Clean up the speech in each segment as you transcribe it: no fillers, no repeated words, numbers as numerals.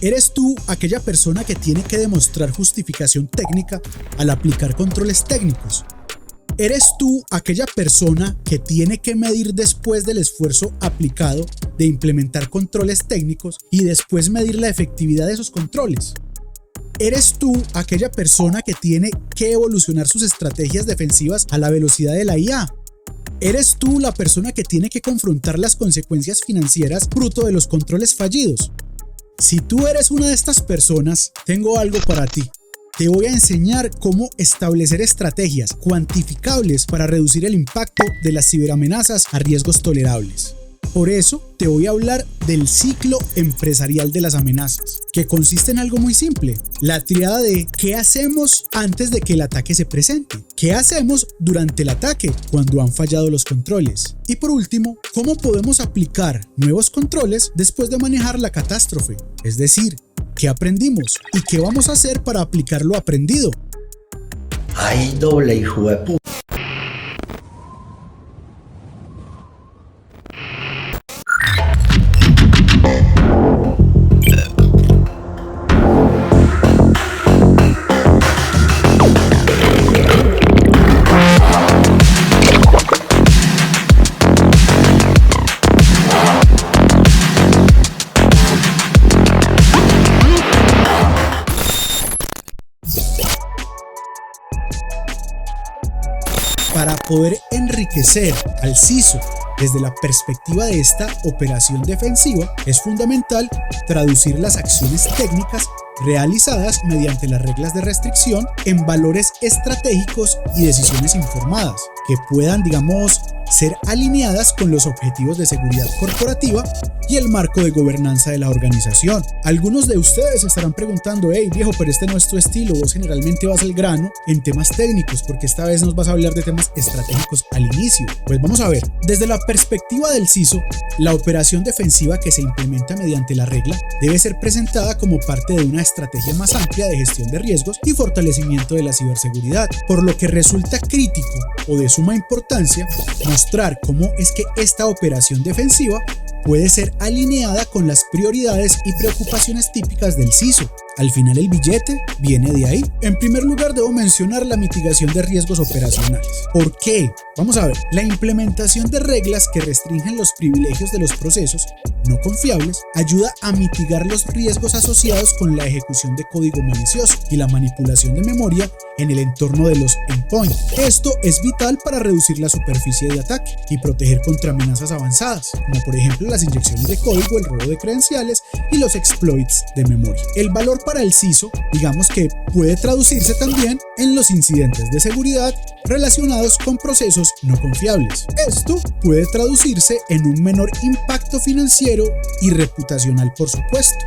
¿Eres tú aquella persona que tiene que demostrar justificación técnica al aplicar controles técnicos? ¿Eres tú aquella persona que tiene que medir después del esfuerzo aplicado de implementar controles técnicos y después medir la efectividad de esos controles? ¿Eres tú aquella persona que tiene que evolucionar sus estrategias defensivas a la velocidad de la IA? ¿Eres tú la persona que tiene que confrontar las consecuencias financieras fruto de los controles fallidos? Si tú eres una de estas personas, tengo algo para ti. Te voy a enseñar cómo establecer estrategias cuantificables para reducir el impacto de las ciberamenazas a riesgos tolerables. Por eso te voy a hablar del ciclo empresarial de las amenazas, que consiste en algo muy simple: la triada de ¿qué hacemos antes de que el ataque se presente? ¿Qué hacemos durante el ataque cuando han fallado los controles? Y por último, ¿cómo podemos aplicar nuevos controles después de manejar la catástrofe? Es decir, ¿qué aprendimos y qué vamos a hacer para aplicar lo aprendido? ¡Ay, doble hijo de puta! Para poder enriquecer al CISO desde la perspectiva de esta operación defensiva, es fundamental traducir las acciones técnicas realizadas mediante las reglas de restricción en valores estratégicos y decisiones informadas, que puedan, ser alineadas con los objetivos de seguridad corporativa y el marco de gobernanza de la organización. Algunos de ustedes estarán preguntando: hey viejo, pero este no es tu estilo, vos generalmente vas al grano en temas técnicos, porque esta vez nos vas a hablar de temas estratégicos al inicio. Pues vamos a ver, desde la perspectiva del CISO, la operación defensiva que se implementa mediante la regla debe ser presentada como parte de una estrategia más amplia de gestión de riesgos y fortalecimiento de la ciberseguridad, por lo que resulta crítico o de suma importancia mostrar cómo es que esta operación defensiva puede ser alineada con las prioridades y preocupaciones típicas del CISO. Al final el billete viene de ahí. En primer lugar, debo mencionar la mitigación de riesgos operacionales. ¿Por qué? Vamos a ver, la implementación de reglas que restringen los privilegios de los procesos no confiables ayuda a mitigar los riesgos asociados con la ejecución de código malicioso y la manipulación de memoria en el entorno de los endpoints. Esto es vital para reducir la superficie de ataque y proteger contra amenazas avanzadas, como por ejemplo las inyecciones de código, el robo de credenciales y los exploits de memoria. El valor para el CISO, que puede traducirse también en los incidentes de seguridad relacionados con procesos no confiables. Esto puede traducirse en un menor impacto financiero y reputacional, por supuesto.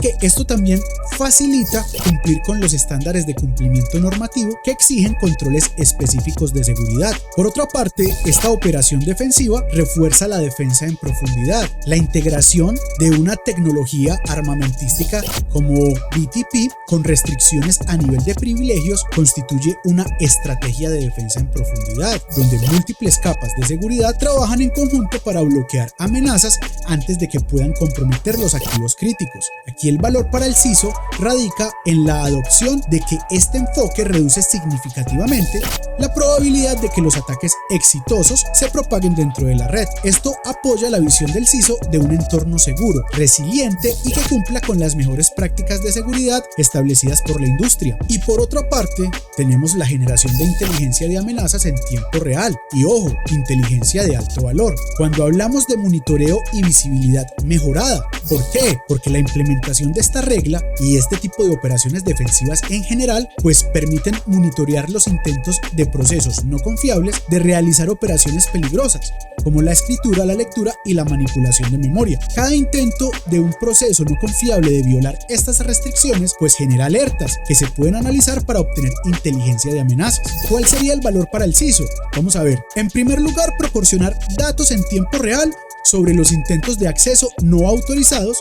Que esto también facilita cumplir con los estándares de cumplimiento normativo que exigen controles específicos de seguridad. Por otra parte, esta operación defensiva refuerza la defensa en profundidad. La integración de una tecnología armamentística como BTP con restricciones a nivel de privilegios constituye una estrategia de defensa en profundidad, donde múltiples capas de seguridad trabajan en conjunto para bloquear amenazas antes de que puedan comprometer los activos críticos. Aquí el valor para el CISO radica en la adopción de que este enfoque reduce significativamente la probabilidad de que los ataques exitosos se propaguen dentro de la red. Esto apoya la visión del CISO de un entorno seguro, resiliente y que cumpla con las mejores prácticas de seguridad establecidas por la industria. Y por otra parte, tenemos la generación de inteligencia de amenazas en tiempo real. Y ojo, inteligencia de alto valor. Cuando hablamos de monitoreo y visibilidad mejorada. ¿Por qué? Porque la implementación de esta regla y este tipo de operaciones defensivas en general, pues permiten monitorear los intentos de procesos no confiables de realizar operaciones peligrosas, como la escritura, la lectura y la manipulación de memoria. Cada intento de un proceso no confiable de violar estas restricciones, pues genera alertas que se pueden analizar para obtener inteligencia de amenazas. ¿Cuál sería el valor para el CISO? Vamos a ver. En primer lugar, proporcionar datos en tiempo real sobre los intentos de acceso no autorizados,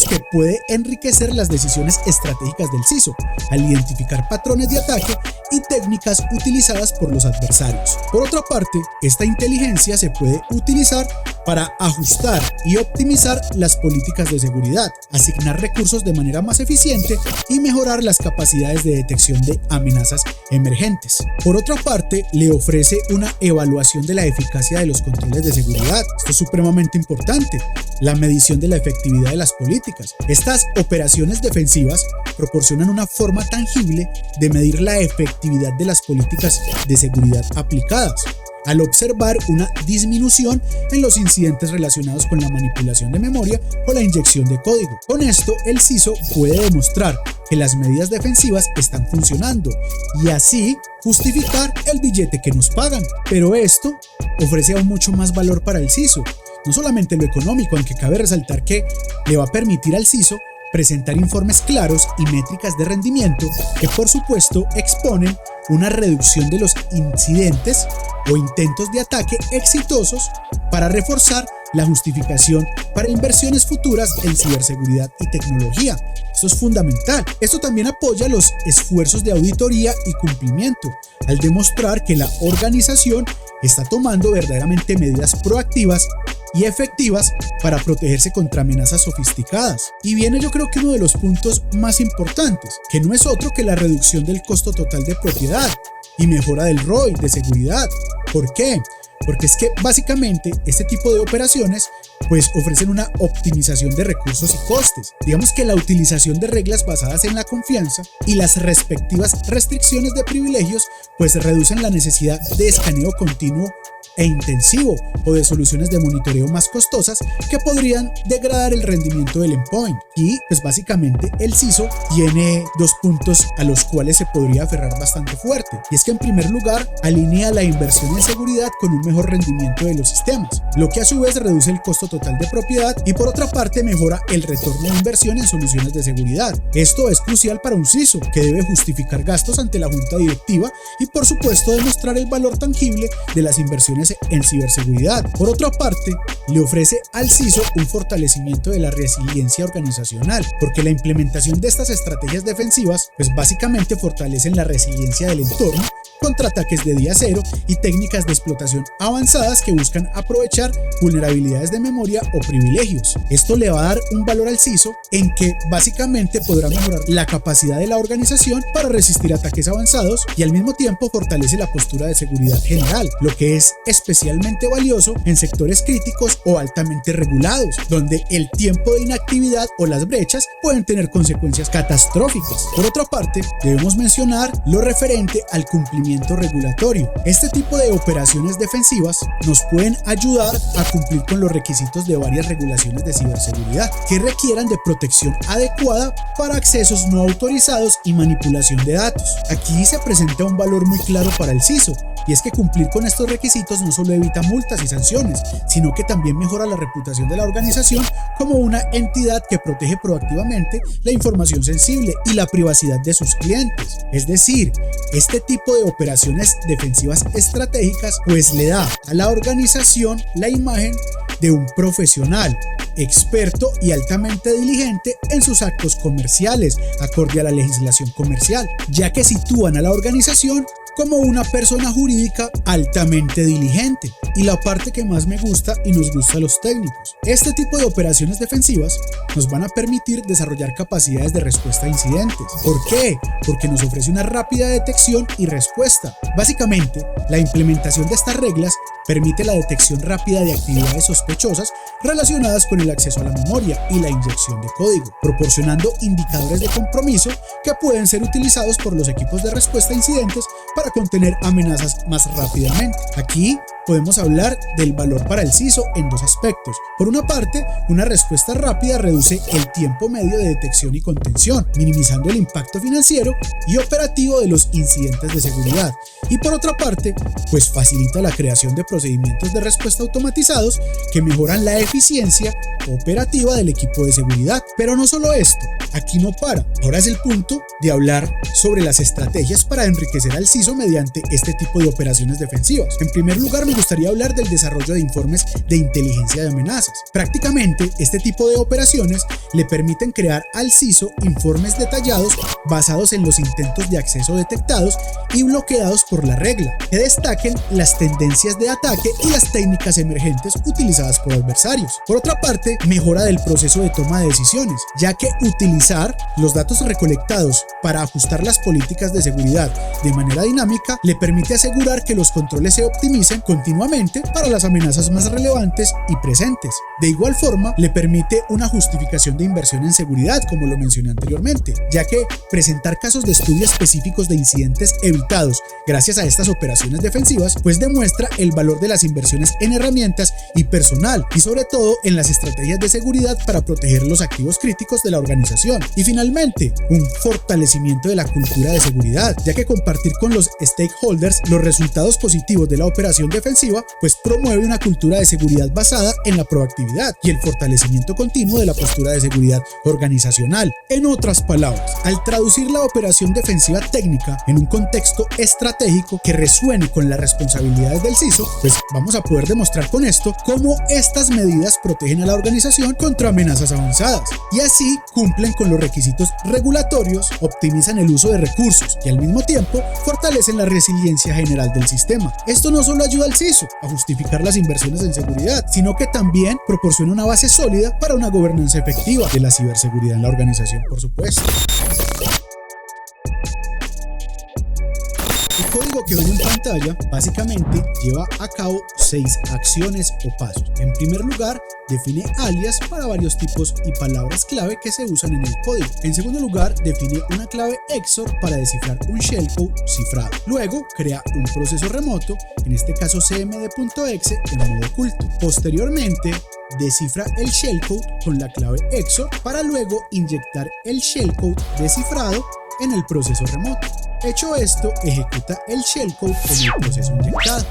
que puede enriquecer las decisiones estratégicas del CISO al identificar patrones de ataque y técnicas utilizadas por los adversarios. Por otra parte, esta inteligencia se puede utilizar para ajustar y optimizar las políticas de seguridad, asignar recursos de manera más eficiente y mejorar las capacidades de detección de amenazas emergentes. Por otra parte, le ofrece una evaluación de la eficacia de los controles de seguridad. Esto es supremamente importante. La medición de la efectividad de las políticas. Estas operaciones defensivas proporcionan una forma tangible de medir la efectividad de las políticas de seguridad aplicadas, al observar una disminución en los incidentes relacionados con la manipulación de memoria o la inyección de código. Con esto, el CISO puede demostrar que las medidas defensivas están funcionando y así justificar el billete que nos pagan. Pero esto ofrece aún mucho más valor para el CISO. No solamente lo económico, aunque cabe resaltar que le va a permitir al CISO presentar informes claros y métricas de rendimiento que por supuesto exponen una reducción de los incidentes o intentos de ataque exitosos para reforzar la justificación para inversiones futuras en ciberseguridad y tecnología. Esto es fundamental. Esto también apoya los esfuerzos de auditoría y cumplimiento, al demostrar que la organización está tomando verdaderamente medidas proactivas y efectivas para protegerse contra amenazas sofisticadas. Y viene yo creo que uno de los puntos más importantes, que no es otro que la reducción del costo total de propiedad y mejora del ROI de seguridad. ¿Por qué? Porque es que básicamente este tipo de operaciones pues ofrecen una optimización de recursos y costes. Digamos que la utilización de reglas basadas en la confianza y las respectivas restricciones de privilegios pues reducen la necesidad de escaneo continuo e intensivo o de soluciones de monitoreo más costosas que podrían degradar el rendimiento del endpoint. Y pues básicamente el CISO tiene dos puntos a los cuales se podría aferrar bastante fuerte, y es que en primer lugar alinea la inversión en seguridad con un mejor rendimiento de los sistemas, lo que a su vez reduce el costo total de propiedad y por otra parte mejora el retorno de inversión en soluciones de seguridad. Esto es crucial para un CISO que debe justificar gastos ante la junta directiva y por supuesto demostrar el valor tangible de las inversiones en ciberseguridad. Por otra parte, le ofrece al CISO un fortalecimiento de la resiliencia organizacional, porque la implementación de estas estrategias defensivas pues básicamente fortalecen la resiliencia del entorno contra ataques de día cero y técnicas de explotación avanzadas que buscan aprovechar vulnerabilidades de memoria o privilegios. Esto le va a dar un valor al CISO en que básicamente podrá mejorar la capacidad de la organización para resistir ataques avanzados y al mismo tiempo fortalece la postura de seguridad general, lo que es especialmente valioso en sectores críticos o altamente regulados, donde el tiempo de inactividad o las brechas pueden tener consecuencias catastróficas. Por otra parte, debemos mencionar lo referente al cumplimiento regulatorio. Este tipo de operaciones defensivas nos pueden ayudar a cumplir con los requisitos de varias regulaciones de ciberseguridad que requieran de protección adecuada para accesos no autorizados y manipulación de datos. Aquí se presenta un valor muy claro para el CISO, y es que cumplir con estos requisitos no solo evita multas y sanciones, sino que también mejora la reputación de la organización como una entidad que protege proactivamente la información sensible y la privacidad de sus clientes. Es decir, este tipo de operaciones defensivas estratégicas pues le da a la organización la imagen de un profesional, experto y altamente diligente en sus actos comerciales, acorde a la legislación comercial, ya que sitúan a la organización como una persona jurídica altamente diligente. Y la parte que más me gusta y nos gusta a los técnicos, este tipo de operaciones defensivas nos van a permitir desarrollar capacidades de respuesta a incidentes. ¿Por qué? Porque nos ofrece una rápida detección y respuesta. Básicamente, la implementación de estas reglas permite la detección rápida de actividades sospechosas relacionadas con el acceso a la memoria y la inyección de código, proporcionando indicadores de compromiso que pueden ser utilizados por los equipos de respuesta a incidentes para contener amenazas más rápidamente. Aquí podemos hablar del valor para el CISO en dos aspectos. Por una parte, una respuesta rápida reduce el tiempo medio de detección y contención, minimizando el impacto financiero y operativo de los incidentes de seguridad. Y por otra parte, pues facilita la creación de procedimientos de respuesta automatizados que mejoran la eficiencia operativa del equipo de seguridad. Pero no solo esto, aquí no para. Ahora es el punto de hablar sobre las estrategias para enriquecer al CISO mediante este tipo de operaciones defensivas. En primer lugar, me gustaría hablar del desarrollo de informes de inteligencia de amenazas. Prácticamente, este tipo de operaciones le permiten crear al CISO informes detallados basados en los intentos de acceso detectados y bloqueados por la regla, que destaquen las tendencias de ataque y las técnicas emergentes utilizadas por adversarios. Por otra parte, mejora del proceso de toma de decisiones, ya que utilizar los datos recolectados para ajustar las políticas de seguridad de manera dinámica le permite asegurar que los controles se optimicen continuamente para las amenazas más relevantes y presentes. De igual forma, le permite una justificación de inversión en seguridad, como lo mencioné anteriormente, ya que presentar casos de estudio específicos de incidentes evitados gracias a estas operaciones defensivas, pues demuestra el valor de las inversiones en herramientas y personal, y sobre todo en las estrategias de seguridad para proteger los activos críticos de la organización. Y finalmente, un fortalecimiento de la cultura de seguridad, ya que compartir con los stakeholders los resultados positivos de la operación defensiva, pues promueve una cultura de seguridad basada en la proactividad y el fortalecimiento continuo de la postura de seguridad organizacional. En otras palabras, al traducir la operación defensiva técnica en un contexto estratégico que resuene con las responsabilidades del CISO, pues vamos a poder demostrar con esto cómo estas medidas protegen a la organización contra amenazas avanzadas y así cumplen con los requisitos regulatorios, optimizan el uso de recursos y al mismo tiempo fortalecen la resiliencia general del sistema. Esto no solo ayuda al CISO a justificar las inversiones en seguridad, sino que también proporciona una base sólida para una gobernanza efectiva de la ciberseguridad en la organización, por supuesto. El código que ven en pantalla básicamente lleva a cabo 6 acciones o pasos. En primer lugar, define alias para varios tipos y palabras clave que se usan en el código. En segundo lugar, define una clave XOR para descifrar un shellcode cifrado. Luego, crea un proceso remoto, en este caso cmd.exe, en modo oculto. Posteriormente, descifra el shellcode con la clave XOR para luego inyectar el shellcode descifrado en el proceso remoto. Hecho esto, ejecuta el shellcode en el proceso inyectado.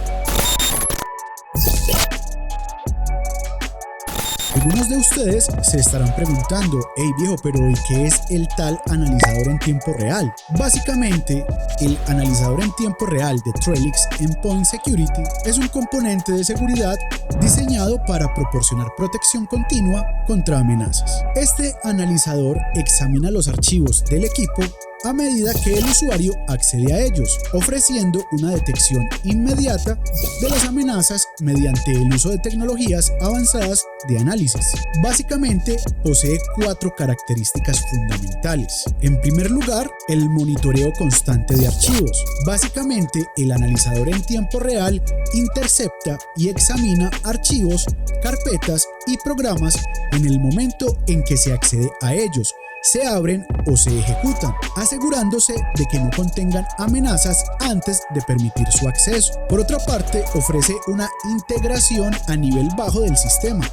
Algunos de ustedes se estarán preguntando, hey viejo, pero ¿y qué es el tal analizador en tiempo real? Básicamente, el analizador en tiempo real de Trellix Endpoint Security es un componente de seguridad diseñado para proporcionar protección continua contra amenazas. Este analizador examina los archivos del equipo a medida que el usuario accede a ellos, ofreciendo una detección inmediata de las amenazas mediante el uso de tecnologías avanzadas de análisis. Básicamente, posee 4 características fundamentales. En primer lugar, el monitoreo constante de archivos. Básicamente, el analizador en tiempo real intercepta y examina archivos, carpetas y programas en el momento en que se accede a ellos, se abren o se ejecutan, asegurándose de que no contengan amenazas antes de permitir su acceso. Por otra parte, ofrece una integración a nivel bajo del sistema,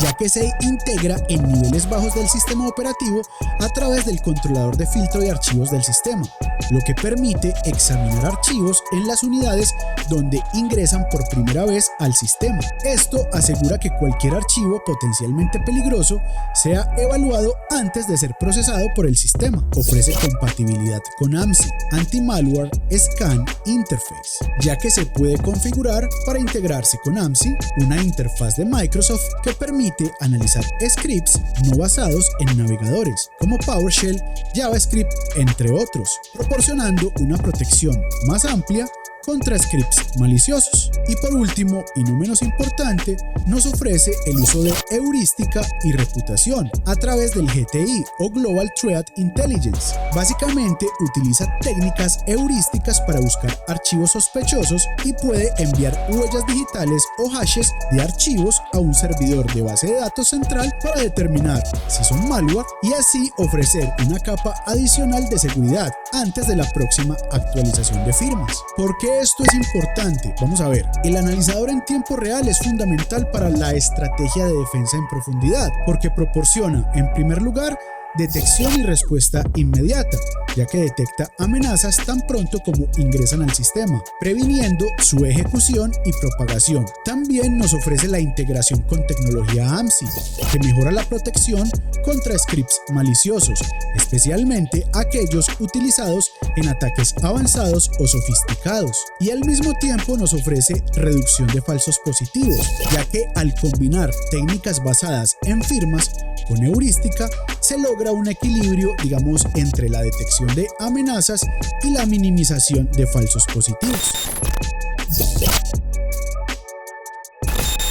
ya que se integra en niveles bajos del sistema operativo a través del controlador de filtro de archivos del sistema, lo que permite examinar archivos en las unidades donde ingresan por primera vez al sistema. Esto asegura que cualquier archivo potencialmente peligroso sea evaluado antes de ser procesado por el sistema. Ofrece compatibilidad con AMSI, Anti-Malware Scan Interface, ya que se puede configurar para integrarse con AMSI, una interfaz de Microsoft que permite analizar scripts no basados en navegadores, como PowerShell, JavaScript, entre otros, proporcionando una protección más amplia contra scripts maliciosos. Y por último, y no menos importante, nos ofrece el uso de heurística y reputación a través del GTI o Global Threat Intelligence. Básicamente utiliza técnicas heurísticas para buscar archivos sospechosos y puede enviar huellas digitales o hashes de archivos a un servidor de base de datos central para determinar si son malware y así ofrecer una capa adicional de seguridad antes de la próxima actualización de firmas. ¿Por qué esto es importante? Vamos a ver. El analizador en tiempo real es fundamental para la estrategia de defensa en profundidad porque proporciona, en primer lugar, detección y respuesta inmediata, ya que detecta amenazas tan pronto como ingresan al sistema, previniendo su ejecución y propagación. También nos ofrece la integración con tecnología AMSI, que mejora la protección contra scripts maliciosos, especialmente aquellos utilizados en ataques avanzados o sofisticados, y al mismo tiempo nos ofrece reducción de falsos positivos, ya que al combinar técnicas basadas en firmas con heurística se logra un equilibrio, digamos, entre la detección de amenazas y la minimización de falsos positivos.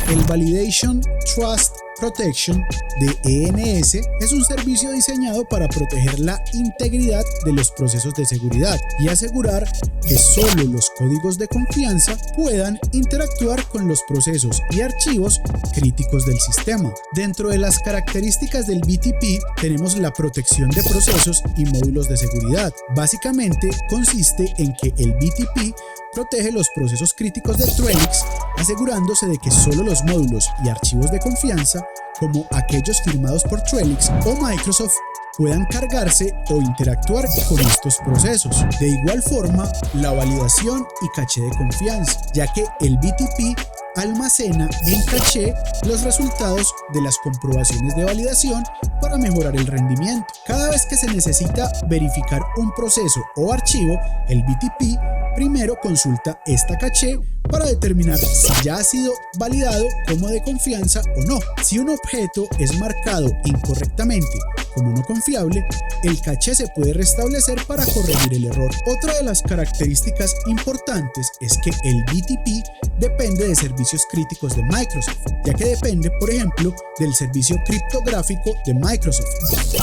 El Validation Trust Protection de ENS es un servicio diseñado para proteger la integridad de los procesos de seguridad y asegurar que solo los códigos de confianza puedan interactuar con los procesos y archivos críticos del sistema. Dentro de las características del BTP tenemos la protección de procesos y módulos de seguridad. Básicamente consiste en que el BTP protege los procesos críticos de Trellix, asegurándose de que solo los módulos y archivos de confianza, como aquellos firmados por Trellix o Microsoft, puedan cargarse o interactuar con estos procesos. De igual forma, la validación y caché de confianza, ya que el BTP almacena en caché los resultados de las comprobaciones de validación para mejorar el rendimiento. Cada vez que se necesita verificar un proceso o archivo, el BTP primero consulta esta caché para determinar si ya ha sido validado como de confianza o no. Si un objeto es marcado incorrectamente como no confiable, el caché se puede restablecer para corregir el error. Otra de las características importantes es que el BTP depende de servicios críticos de Microsoft, ya que depende, por ejemplo, del servicio criptográfico de Microsoft,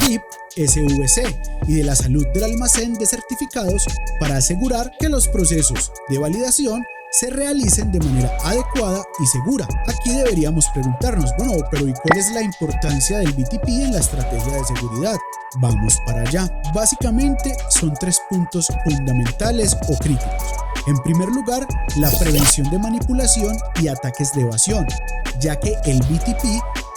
BIP SVC, y de la salud del almacén de certificados para asegurar que los procesos de validación se realicen de manera adecuada y segura. Aquí deberíamos preguntarnos, bueno, pero ¿y cuál es la importancia del BTP en la estrategia de seguridad? Vamos para allá. Básicamente son 3 puntos fundamentales o críticos. En primer lugar, la prevención de manipulación y ataques de evasión, ya que el BTP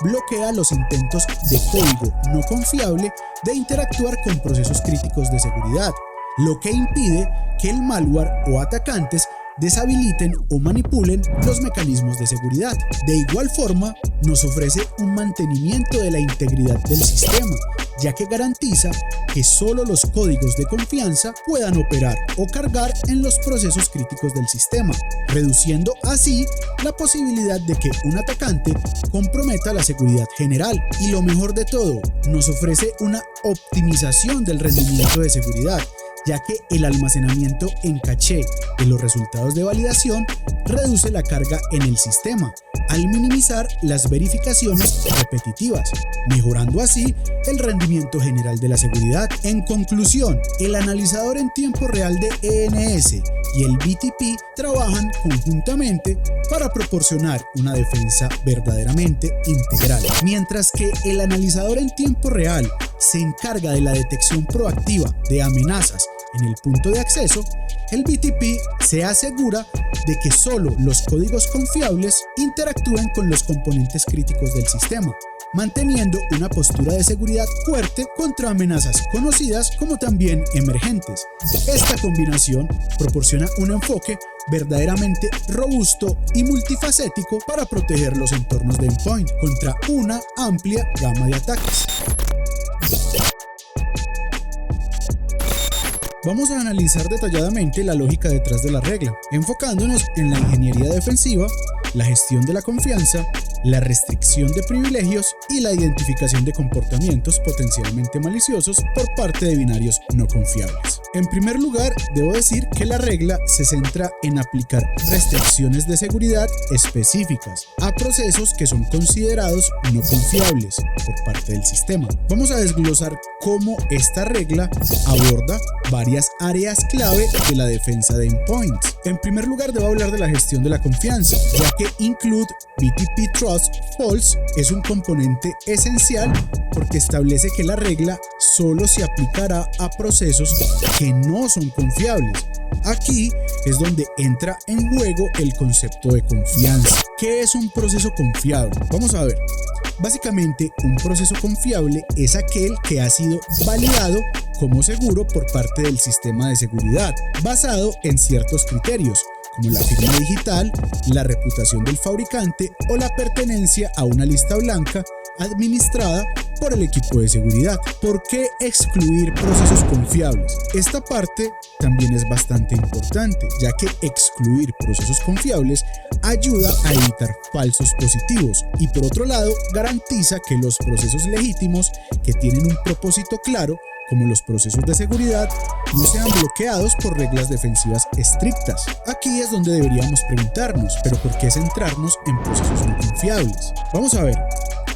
bloquea los intentos de código no confiable de interactuar con procesos críticos de seguridad, lo que impide que el malware o atacantes deshabiliten o manipulen los mecanismos de seguridad. De igual forma, nos ofrece un mantenimiento de la integridad del sistema, ya que garantiza que solo los códigos de confianza puedan operar o cargar en los procesos críticos del sistema, reduciendo así la posibilidad de que un atacante comprometa la seguridad general. Y lo mejor de todo, nos ofrece una optimización del rendimiento de seguridad, ya que el almacenamiento en caché de los resultados de validación reduce la carga en el sistema, al minimizar las verificaciones repetitivas, mejorando así el rendimiento general de la seguridad. En conclusión, el analizador en tiempo real de ENS y el BTP trabajan conjuntamente para proporcionar una defensa verdaderamente integral. Mientras que el analizador en tiempo real se encarga de la detección proactiva de amenazas en el punto de acceso, el BTP se asegura de que solo los códigos confiables interactúen con los componentes críticos del sistema, manteniendo una postura de seguridad fuerte contra amenazas conocidas como también emergentes. Esta combinación proporciona un enfoque verdaderamente robusto y multifacético para proteger los entornos de endpoint contra una amplia gama de ataques. Vamos a analizar detalladamente la lógica detrás de la regla, enfocándonos en la ingeniería defensiva, la gestión de la confianza, la restricción de privilegios y la identificación de comportamientos potencialmente maliciosos por parte de binarios no confiables. En primer lugar, debo decir que la regla se centra en aplicar restricciones de seguridad específicas a procesos que son considerados no confiables por parte del sistema. Vamos a desglosar cómo esta regla aborda varias áreas clave de la defensa de endpoints. En primer lugar, debo hablar de la gestión de la confianza, ya que Include BTP Trust False es un componente esencial porque establece que la regla solo se aplicará a procesos que no son confiables. Aquí es donde entra en juego el concepto de confianza. ¿Qué es un proceso confiable? Vamos a ver. Básicamente, un proceso confiable es aquel que ha sido validado como seguro por parte del sistema de seguridad, basado en ciertos criterios, como la firma digital, la reputación del fabricante o la pertenencia a una lista blanca administrada por el equipo de seguridad. ¿Por qué excluir procesos confiables? Esta parte también es bastante importante, ya que excluir procesos confiables ayuda a evitar falsos positivos y por otro lado garantiza que los procesos legítimos que tienen un propósito claro, como los procesos de seguridad, no sean bloqueados por reglas defensivas estrictas. Aquí es donde deberíamos preguntarnos, ¿pero por qué centrarnos en procesos no confiables? Vamos a ver.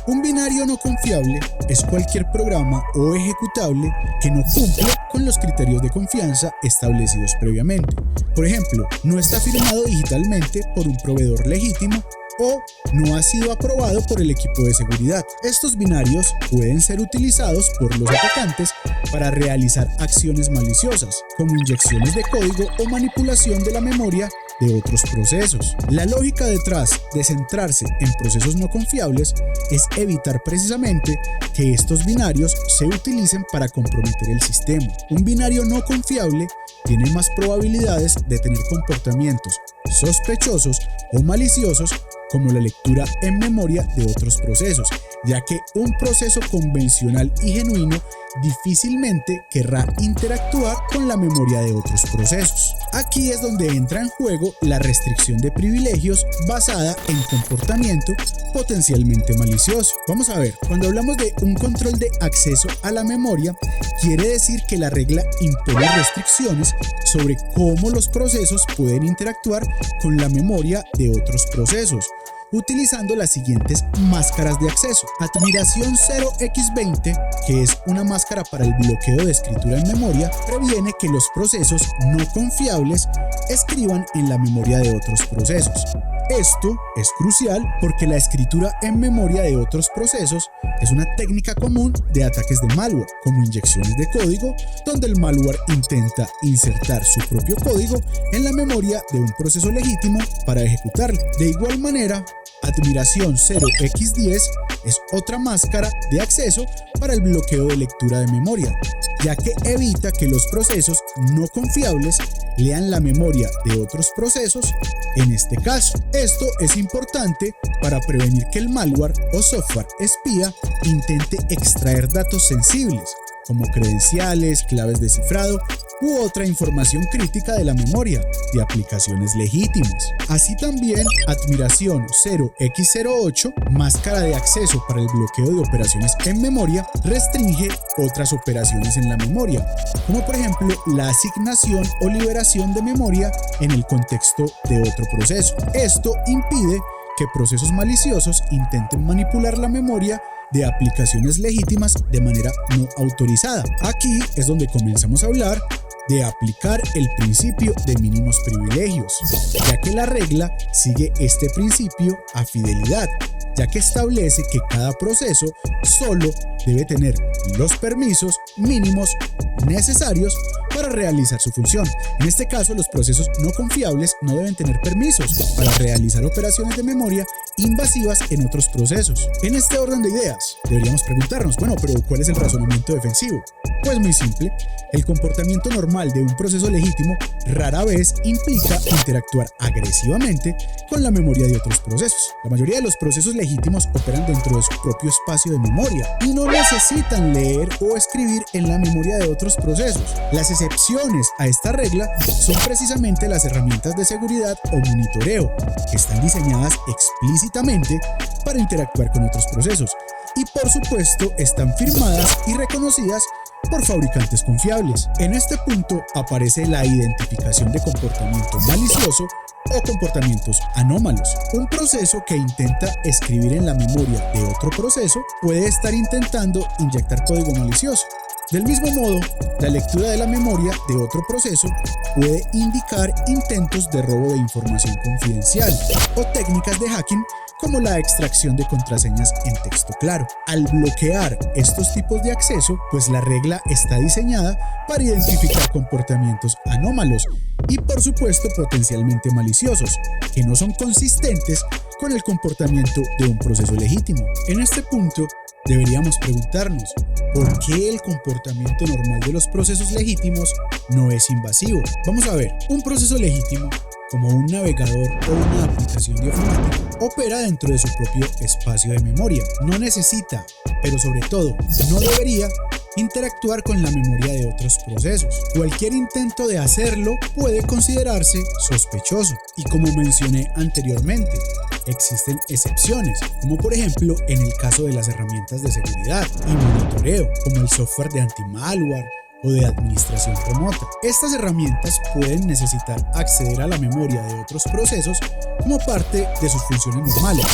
Un binario no confiable es cualquier programa o ejecutable que no cumple con los criterios de confianza establecidos previamente. Por ejemplo, no está firmado digitalmente por un proveedor legítimo o no ha sido aprobado por el equipo de seguridad. Estos binarios pueden ser utilizados por los atacantes para realizar acciones maliciosas, como inyecciones de código o manipulación de la memoria de otros procesos. La lógica detrás de centrarse en procesos no confiables es evitar precisamente que estos binarios se utilicen para comprometer el sistema. Un binario no confiable tiene más probabilidades de tener comportamientos sospechosos o maliciosos, como la lectura en memoria de otros procesos, ya que un proceso convencional y genuino difícilmente querrá interactuar con la memoria de otros procesos. Aquí es donde entra en juego la restricción de privilegios basada en comportamiento potencialmente malicioso. Vamos a ver, cuando hablamos de un control de acceso a la memoria, quiere decir que la regla impone restricciones sobre cómo los procesos pueden interactuar con la memoria de otros procesos, utilizando las siguientes máscaras de acceso. Admiración 0x20, que es una máscara para el bloqueo de escritura en memoria, previene que los procesos no confiables escriban en la memoria de otros procesos. Esto es crucial porque la escritura en memoria de otros procesos es una técnica común de ataques de malware, como inyecciones de código, donde el malware intenta insertar su propio código en la memoria de un proceso legítimo para ejecutarlo. De igual manera, Admiración 0x10 es otra máscara de acceso para el bloqueo de lectura de memoria, ya que evita que los procesos no confiables lean la memoria de otros procesos en este caso. Esto es importante para prevenir que el malware o software espía intente extraer datos sensibles, como credenciales, claves de cifrado u otra información crítica de la memoria de aplicaciones legítimas. Así también, Admiración 0x08, máscara de acceso para el bloqueo de operaciones en memoria, restringe otras operaciones en la memoria, como por ejemplo la asignación o liberación de memoria en el contexto de otro proceso. Esto impide que procesos maliciosos intenten manipular la memoria de aplicaciones legítimas de manera no autorizada. Aquí es donde comenzamos a hablar de aplicar el principio de mínimos privilegios, ya que la regla sigue este principio a fidelidad, ya que establece que cada proceso solo debe tener los permisos mínimos necesarios para realizar su función. En este caso, los procesos no confiables no deben tener permisos para realizar operaciones de memoria invasivas en otros procesos. En este orden de ideas, deberíamos preguntarnos, bueno, pero ¿cuál es el razonamiento defensivo? Pues muy simple, el comportamiento normal de un proceso legítimo rara vez implica interactuar agresivamente con la memoria de otros procesos. La mayoría de los procesos legítimos operan dentro de su propio espacio de memoria y no necesitan leer o escribir en la memoria de otros procesos. Las excepciones a esta regla son precisamente las herramientas de seguridad o monitoreo, que están diseñadas explícitamente para interactuar con otros procesos y por supuesto están firmadas y reconocidas por fabricantes confiables. En este punto aparece la identificación de comportamiento malicioso o comportamientos anómalos. Un proceso que intenta escribir en la memoria de otro proceso puede estar intentando inyectar código malicioso, Del mismo modo, la lectura de la memoria de otro proceso puede indicar intentos de robo de información confidencial o técnicas de hacking como la extracción de contraseñas en texto claro. Al bloquear estos tipos de acceso, pues la regla está diseñada para identificar comportamientos anómalos y por supuesto potencialmente maliciosos, que no son consistentes con el comportamiento de un proceso legítimo. En este punto, deberíamos preguntarnos, ¿por qué el comportamiento normal de los procesos legítimos no es invasivo? Vamos a ver, un proceso legítimo, como un navegador o una aplicación de ofimática, opera dentro de su propio espacio de memoria. No necesita, pero sobre todo, no debería interactuar con la memoria de otros procesos. Cualquier intento de hacerlo puede considerarse sospechoso. Y como mencioné anteriormente, existen excepciones, como por ejemplo en el caso de las herramientas de seguridad y monitoreo, como el software de anti-malware o de administración remota. Estas herramientas pueden necesitar acceder a la memoria de otros procesos como parte de sus funciones normales.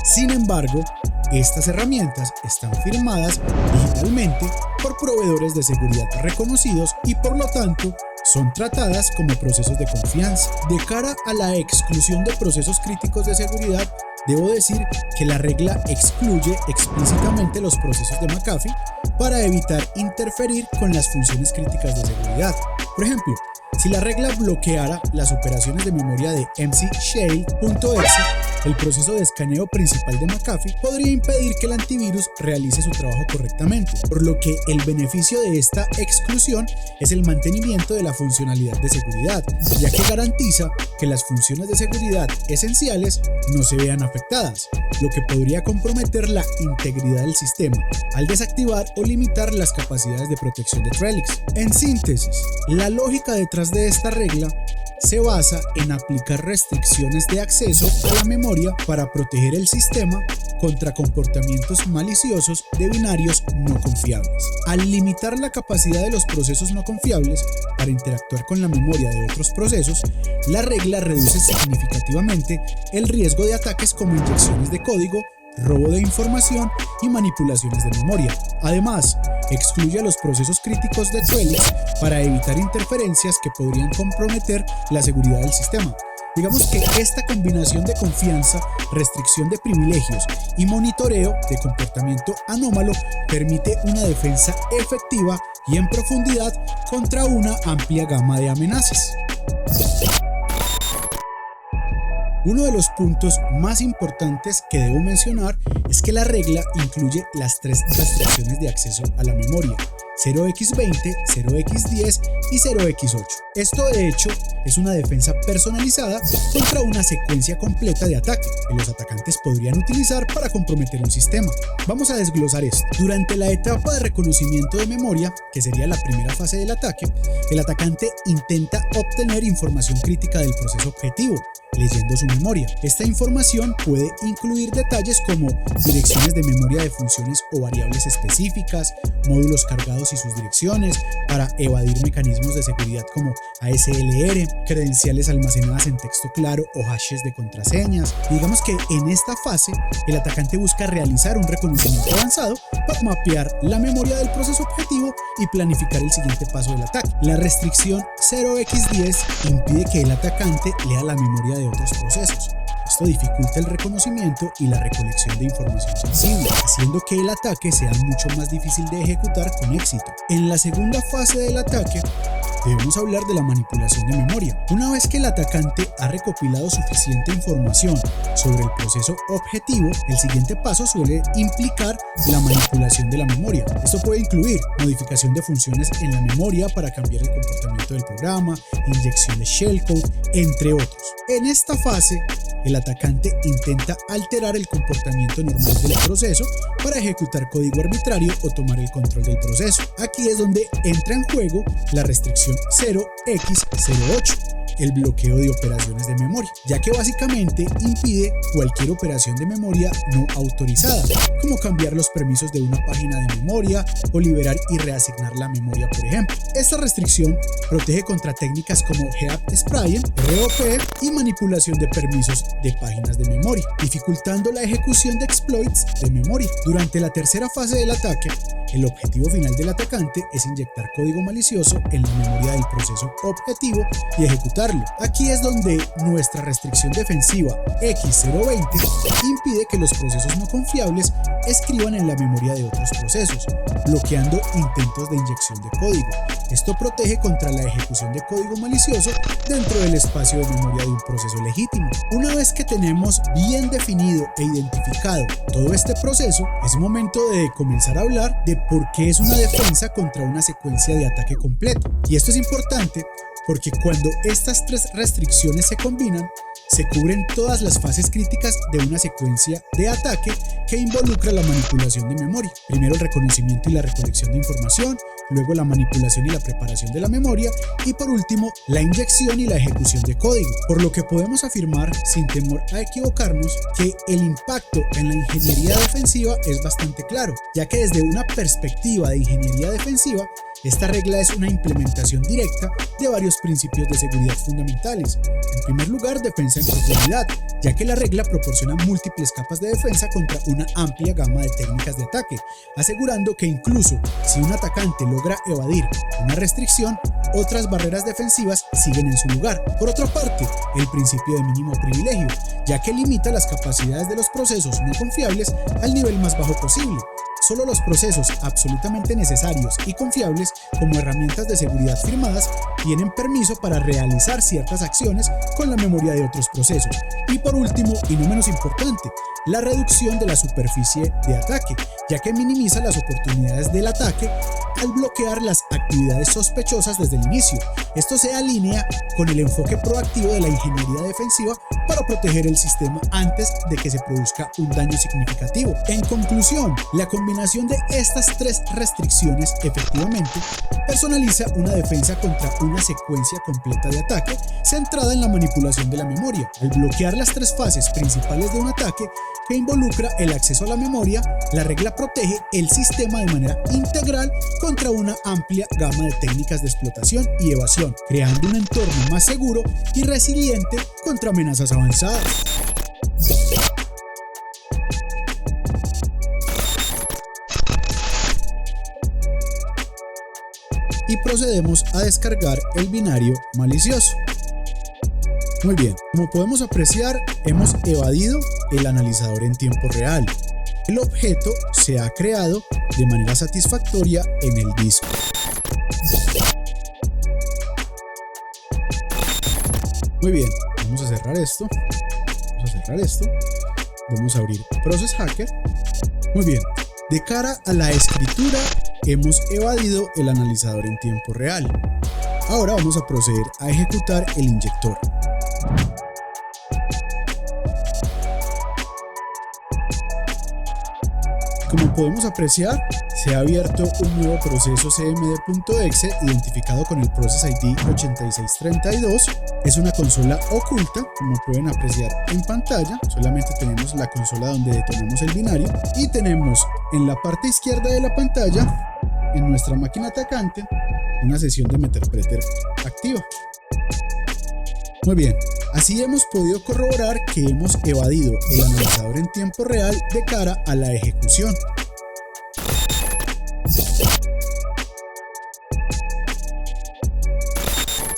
Sin embargo, estas herramientas están firmadas digitalmente por proveedores de seguridad reconocidos y por lo tanto son tratadas como procesos de confianza. De cara a la exclusión de procesos críticos de seguridad, debo decir que la regla excluye explícitamente los procesos de McAfee para evitar interferir con las funciones críticas de seguridad. Por ejemplo, si la regla bloqueara las operaciones de memoria de mcshale.exe, el proceso de escaneo principal de McAfee podría impedir que el antivirus realice su trabajo correctamente, por lo que el beneficio de esta exclusión es el mantenimiento de la funcionalidad de seguridad, ya que garantiza que las funciones de seguridad esenciales no se vean afectadas, lo que podría comprometer la integridad del sistema al desactivar o limitar las capacidades de protección de Trellix. En síntesis, la lógica detrás de esta regla se basa en aplicar restricciones de acceso a la memoria para proteger el sistema contra comportamientos maliciosos de binarios no confiables. Al limitar la capacidad de los procesos no confiables para interactuar con la memoria de otros procesos, la regla reduce significativamente el riesgo de ataques como inyecciones de código, robo de información y manipulaciones de memoria. Además, excluye a los procesos críticos de Trellix para evitar interferencias que podrían comprometer la seguridad del sistema. Digamos que esta combinación de confianza, restricción de privilegios y monitoreo de comportamiento anómalo permite una defensa efectiva y en profundidad contra una amplia gama de amenazas. Uno de los puntos más importantes que debo mencionar es que la regla incluye las tres restricciones de acceso a la memoria: 0x20, 0x10 y 0x8. Esto de hecho es una defensa personalizada contra una secuencia completa de ataque que los atacantes podrían utilizar para comprometer un sistema. Vamos a desglosar esto. Durante la etapa de reconocimiento de memoria, que sería la primera fase del ataque, el atacante intenta obtener información crítica del proceso objetivo, leyendo su memoria. Esta información puede incluir detalles como direcciones de memoria de funciones o variables específicas, módulos cargados y sus direcciones, para evadir mecanismos de seguridad como ASLR, credenciales almacenadas en texto claro o hashes de contraseñas. Digamos que en esta fase, el atacante busca realizar un reconocimiento avanzado para mapear la memoria del proceso objetivo y planificar el siguiente paso del ataque. La restricción 0x10 impide que el atacante lea la memoria de otros procesos. Esto dificulta el reconocimiento y la recolección de información sensible, haciendo que el ataque sea mucho más difícil de ejecutar con éxito. En la segunda fase del ataque, debemos hablar de la manipulación de memoria. Una vez que el atacante ha recopilado suficiente información sobre el proceso objetivo, el siguiente paso suele implicar la manipulación de la memoria. Esto puede incluir modificación de funciones en la memoria para cambiar el comportamiento del programa, inyección de shellcode, entre otros. En esta fase, el atacante intenta alterar el comportamiento normal del proceso para ejecutar código arbitrario o tomar el control del proceso. Aquí es donde entra en juego la restricción 0x08, el bloqueo de operaciones de memoria, ya que básicamente impide cualquier operación de memoria no autorizada, como cambiar los permisos de una página de memoria o liberar y reasignar la memoria, por ejemplo. Esta restricción protege contra técnicas como heap spraying, ROP y manipulación de permisos de páginas de memoria, dificultando la ejecución de exploits de memoria. Durante la tercera fase del ataque, el objetivo final del atacante es inyectar código malicioso en la memoria del proceso objetivo y ejecutarlo. Aquí es donde nuestra restricción defensiva X020 impide que los procesos no confiables escriban en la memoria de otros procesos, bloqueando intentos de inyección de código. Esto protege contra la ejecución de código malicioso dentro del espacio de memoria de un proceso legítimo. Una vez que tenemos bien definido e identificado todo este proceso, es momento de comenzar a hablar de por qué es una defensa contra una secuencia de ataque completo. Y esto es importante porque cuando estas tres restricciones se combinan, se cubren todas las fases críticas de una secuencia de ataque que involucra la manipulación de memoria. Primero el reconocimiento y la recolección de información, luego la manipulación y la preparación de la memoria y por último la inyección y la ejecución de código. Por lo que podemos afirmar sin temor a equivocarnos que el impacto en la ingeniería defensiva es bastante claro, ya que desde una perspectiva de ingeniería defensiva, esta regla es una implementación directa de varios principios de seguridad fundamentales. En primer lugar, defensa en profundidad, ya que la regla proporciona múltiples capas de defensa contra una amplia gama de técnicas de ataque, asegurando que incluso si un atacante logra evadir una restricción, otras barreras defensivas siguen en su lugar. Por otra parte, el principio de mínimo privilegio, ya que limita las capacidades de los procesos no confiables al nivel más bajo posible. Solo los procesos absolutamente necesarios y confiables, como herramientas de seguridad firmadas, tienen permiso para realizar ciertas acciones con la memoria de otros procesos. Y por último, y no menos importante, la reducción de la superficie de ataque, ya que minimiza las oportunidades del ataque al bloquear las actividades sospechosas desde el inicio. Esto se alinea con el enfoque proactivo de la ingeniería defensiva para proteger el sistema antes de que se produzca un daño significativo. En conclusión, la combinación de estas tres restricciones efectivamente personaliza una defensa contra una secuencia completa de ataque centrada en la manipulación de la memoria. Al bloquear las tres fases principales de un ataque que involucra el acceso a la memoria, la regla protege el sistema de manera integral contra una amplia gama de técnicas de explotación y evasión, creando un entorno más seguro y resiliente contra amenazas avanzadas. Y procedemos a descargar el binario malicioso. Muy bien, como podemos apreciar, hemos evadido el analizador en tiempo real. El objeto se ha creado de manera satisfactoria en el disco. Muy bien, vamos a cerrar esto. Vamos a abrir Process Hacker. Muy bien, de cara a la escritura, hemos evadido el analizador en tiempo real. Ahora vamos a proceder a ejecutar el inyector. Como podemos apreciar, se ha abierto un nuevo proceso cmd.exe identificado con el Process ID 8632. Es una consola oculta, como pueden apreciar en pantalla. Solamente tenemos la consola donde detonamos el binario y tenemos en la parte izquierda de la pantalla, en nuestra máquina atacante, una sesión de Meterpreter activa. Muy bien, así hemos podido corroborar que hemos evadido el analizador en tiempo real de cara a la ejecución.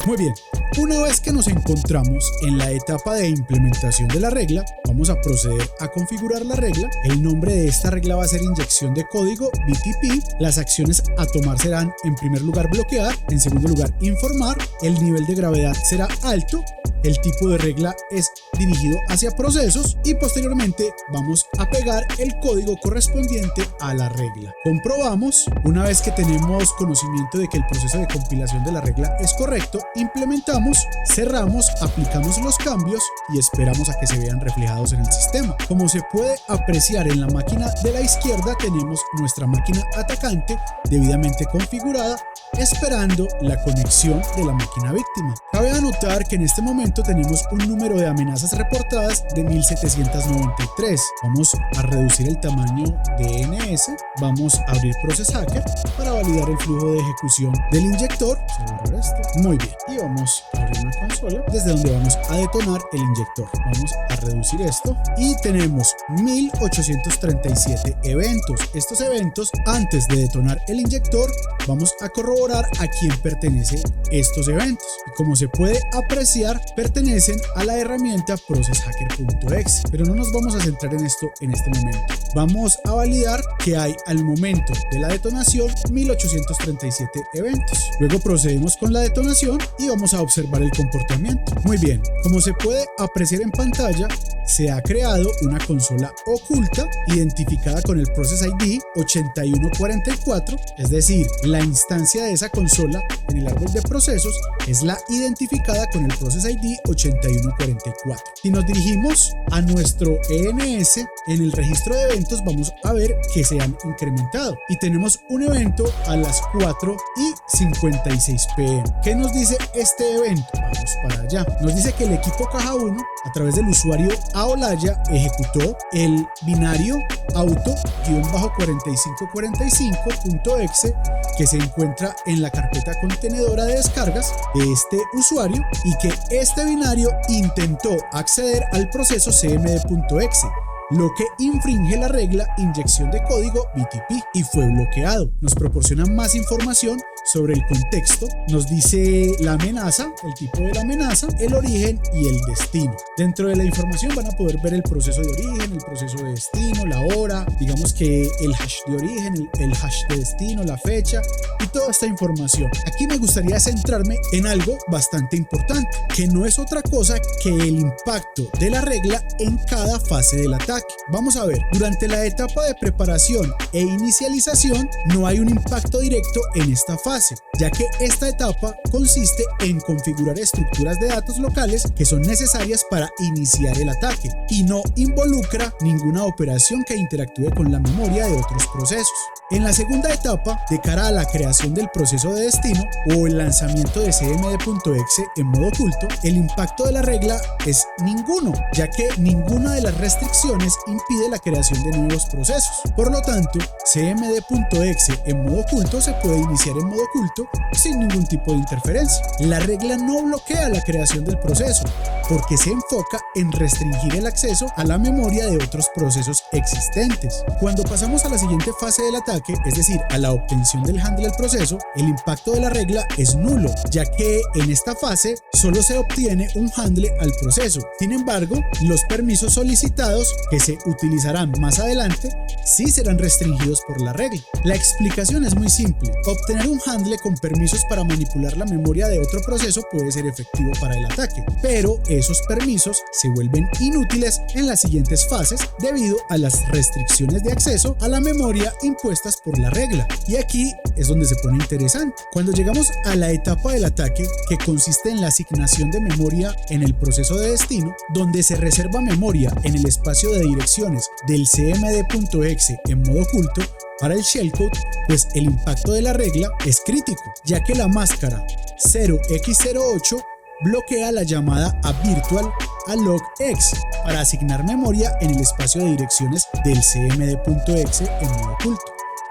Muy bien, una vez que nos encontramos en la etapa de implementación de la regla, vamos a proceder a configurar la regla. El nombre de esta regla va a ser inyección de código BTP. Las acciones a tomar serán, en primer lugar, bloquear, en segundo lugar, informar. El nivel de gravedad será alto el tipo de regla es dirigido hacia procesos y posteriormente vamos a pegar el código correspondiente a la regla. Comprobamos, una vez que tenemos conocimiento de que el proceso de compilación de la regla es correcto, implementamos, cerramos, aplicamos los cambios y esperamos a que se vean reflejados en el sistema. Como se puede apreciar en la máquina de la izquierda, tenemos nuestra máquina atacante debidamente configurada, esperando la conexión de la máquina víctima. Cabe anotar que en este momento tenemos un número de amenazas reportadas de 1793. Vamos a reducir el tamaño de NS, vamos a abrir Process Hacker para validar el flujo de ejecución del inyector. Vamos a borrar esto. Muy bien. Y vamos a abrir una consola desde donde vamos a detonar el inyector. Vamos a reducir esto y tenemos 1837 eventos. Estos eventos, antes de detonar el inyector, vamos a corroborar a quién pertenecen estos eventos. Y como se puede apreciar, pertenecen a la herramienta processhacker.exe. Pero no nos vamos a centrar en esto en este momento. Vamos a validar que hay al momento de la detonación 1837 eventos. Luego procedemos con la detonación y vamos a observar el comportamiento. Muy bien, como se puede apreciar en pantalla, se ha creado una consola oculta identificada con el Process ID 8144, es decir, la instancia de esa consola en el árbol de procesos es la identificada con el Process ID 8144. Si nos dirigimos a nuestro ENS, en el registro de eventos vamos a ver que se han incrementado y tenemos un evento a las 4:56 p.m. ¿Qué nos dice este evento? Vamos para allá. Nos dice que el equipo Caja 1, a través del usuario Aolaya, ejecutó el binario auto-4545.exe que se encuentra en la carpeta contenedora de descargas de este usuario y que este binario intentó acceder al proceso cmd.exe, lo que infringe la regla inyección de código BTP y fue bloqueado. Nos proporciona más información sobre el contexto, nos dice la amenaza, el tipo de la amenaza, el origen y el destino. Dentro de la información van a poder ver el proceso de origen, el proceso de destino, la hora, digamos que el hash de origen, el hash de destino, la fecha y toda esta información. Aquí me gustaría centrarme en algo bastante importante, que no es otra cosa que el impacto de la regla en cada fase del ataque. Vamos a ver, durante la etapa de preparación e inicialización no hay un impacto directo en esta fase, ya que esta etapa consiste en configurar estructuras de datos locales que son necesarias para iniciar el ataque y no involucra ninguna operación que interactúe con la memoria de otros procesos. En la segunda etapa, de cara a la creación del proceso de destino o el lanzamiento de cmd.exe en modo oculto, el impacto de la regla es ninguno, ya que ninguna de las restricciones impide la creación de nuevos procesos. Por lo tanto, cmd.exe en modo oculto se puede iniciar en modo oculto sin ningún tipo de interferencia. La regla no bloquea la creación del proceso, porque se enfoca en restringir el acceso a la memoria de otros procesos existentes. Cuando pasamos a la siguiente fase del ataque, es decir, a la obtención del handle del proceso, el impacto de la regla es nulo, ya que en esta fase solo se obtiene un handle al proceso. Sin embargo, los permisos solicitados que se utilizarán más adelante sí serán restringidos por la regla. La explicación es muy simple. Obtener un handle con permisos para manipular la memoria de otro proceso puede ser efectivo para el ataque, pero esos permisos se vuelven inútiles en las siguientes fases debido a las restricciones de acceso a la memoria impuestas por la regla. Y aquí es donde se pone interesante. Cuando llegamos a la etapa del ataque, que consiste en la asignación de memoria en el proceso de destino, donde se reserva memoria en el espacio de direcciones del cmd.exe en modo oculto para el shellcode, pues el impacto de la regla es crítico, ya que la máscara 0x08 bloquea la llamada a virtual a logx para asignar memoria en el espacio de direcciones del cmd.exe en modo oculto.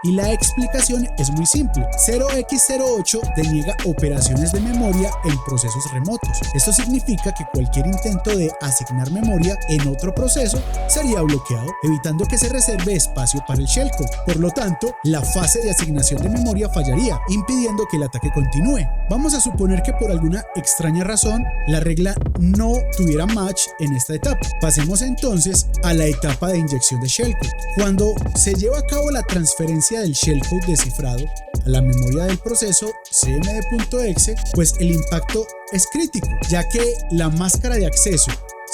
Y la explicación es muy simple. 0x08 deniega operaciones de memoria en procesos remotos. Esto significa que cualquier intento de asignar memoria en otro proceso sería bloqueado, evitando que se reserve espacio para el shellcode. Por lo tanto, la fase de asignación de memoria fallaría, impidiendo que el ataque continúe. Vamos a suponer que por alguna extraña razón la regla no tuviera match en esta etapa. Pasemos entonces a la etapa de inyección de shellcode. Cuando se lleva a cabo la transferencia del shellcode descifrado, a la memoria del proceso cmd.exe, pues el impacto es crítico, ya que la máscara de acceso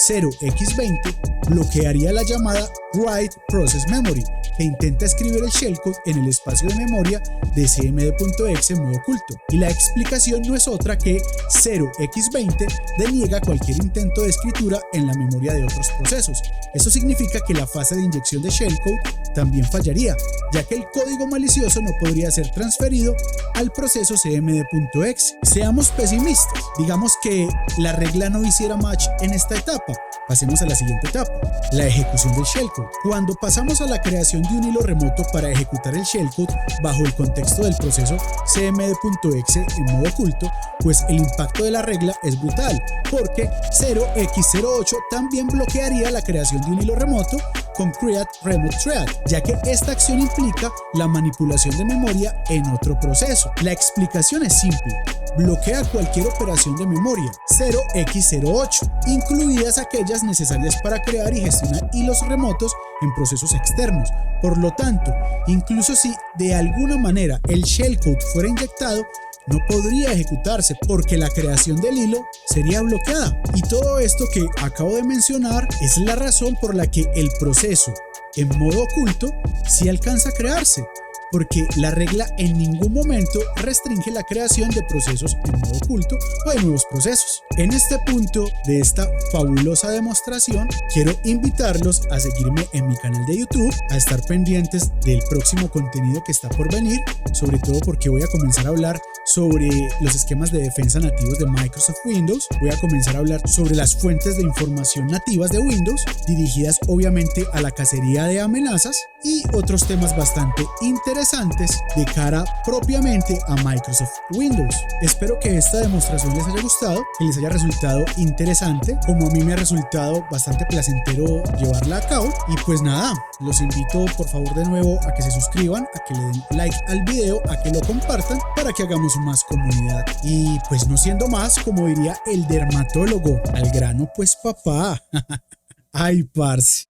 0x20 bloquearía la llamada Write Process Memory, que intenta escribir el shellcode en el espacio de memoria de cmd.exe en modo oculto. Y la explicación no es otra que 0x20 deniega cualquier intento de escritura en la memoria de otros procesos. Eso significa que la fase de inyección de shellcode también fallaría, ya que el código malicioso no podría ser transferido al proceso cmd.exe. Seamos pesimistas, digamos que la regla no hiciera match en esta etapa. Pasemos a la siguiente etapa, la ejecución del shellcode. Cuando pasamos a la creación de un hilo remoto para ejecutar el shellcode bajo el contexto del proceso cmd.exe en modo oculto, pues el impacto de la regla es brutal, porque 0x08 también bloquearía la creación de un hilo remoto con Create Remote Thread, ya que esta acción implica la manipulación de memoria en otro proceso. La explicación es simple: bloquea cualquier operación de memoria 0x08, incluidas aquellas necesarias para crear y gestionar hilos remotos en procesos externos. Por lo tanto, incluso si de alguna manera el shellcode fuera inyectado, no podría ejecutarse porque la creación del hilo sería bloqueada. Y todo esto que acabo de mencionar es la razón por la que el proceso en modo oculto sí alcanza a crearse, porque la regla en ningún momento restringe la creación de procesos en modo oculto o de nuevos procesos. En este punto de esta fabulosa demostración, quiero invitarlos a seguirme en mi canal de YouTube, a estar pendientes del próximo contenido que está por venir, sobre todo porque voy a comenzar a hablar sobre los esquemas de defensa nativos de Microsoft Windows. Voy a comenzar a hablar sobre las fuentes de información nativas de Windows, dirigidas obviamente a la cacería de amenazas, y otros temas bastante interesantes de cara propiamente a Microsoft Windows. Espero que esta demostración les haya gustado, que les haya resultado interesante, como a mí me ha resultado bastante placentero llevarla a cabo. Y pues nada, los invito por favor de nuevo a que se suscriban, a que le den like al video, a que lo compartan para que hagamos más comunidad. Y pues no siendo más, como diría el dermatólogo, al grano pues papá. Ay, parce.